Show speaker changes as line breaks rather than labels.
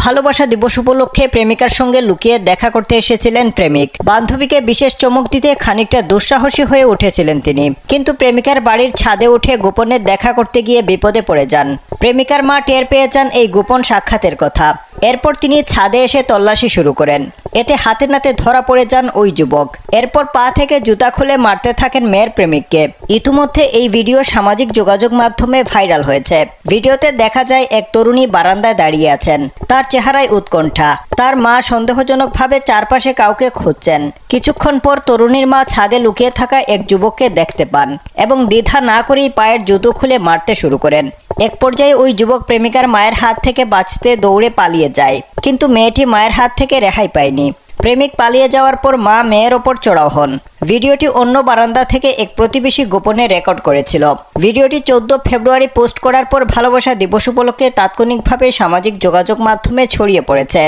ভালোবাসা দিবস উপলক্ষে প্রেমিকার সঙ্গে লুকিয়ে দেখা করতে এসেছিলেন প্রেমিক। বান্ধবীকে বিশেষ চমক দিতে খানিকটা দুঃসাহসী হয়ে উঠেছিলেন তিনি, কিন্তু প্রেমিকার বাড়ির ছাদে উঠে গোপনে দেখা করতে গিয়ে বিপদে পড়ে যান। প্রেমিকার মা টের পেয়ে যান এই গোপন সাক্ষাতের কথা। এরপর তিনি ছাদে এসে তল্লাশি শুরু করেন। এতে হাতে নাতে ধরা পড়ে যান ওই যুবক। এরপর পা থেকে জুতা খুলে মারতে থাকেন মেয়ের প্রেমিককে। ইতিমধ্যে এই ভিডিও সামাজিক যোগাযোগ মাধ্যমে ভাইরাল হয়েছে। ভিডিওতে দেখা যায় এক তরুণী বারান্দায় দাঁড়িয়ে আছেন, তার চেহারায় উৎকণ্ঠা। তার মা সন্দেহজনকভাবে চারপাশে কাউকে খুঁজছেন। কিছুক্ষণ পর তরুণীর মা ছাদে লুকিয়ে থাকা এক যুবককে দেখতে পান এবং দ্বিধা না করেই পায়ের জুতো খুলে মারতে শুরু করেন। এক পর্যায়ে ওই যুবক প্রেমিকার মায়ের হাত থেকে বাঁচতে দৌড়ে পালিয়ে যায়, কিন্তু মেয়েটি মায়ের হাত থেকে রেহাই পায়নি। প্রেমিক পালিয়ে যাওয়ার পর মা মেয়ের ওপর চড়াও হন। ভিডিওটি অন্য বারান্দা থেকে এক প্রতিবেশী গোপনে রেকর্ড করেছিল। ভিডিওটি 14 ফেব্রুয়ারি পোস্ট করার পর ভালোবাসা দিবস উপলক্ষে তাৎক্ষণিকভাবে সামাজিক যোগাযোগ মাধ্যমে ছড়িয়ে পড়েছে।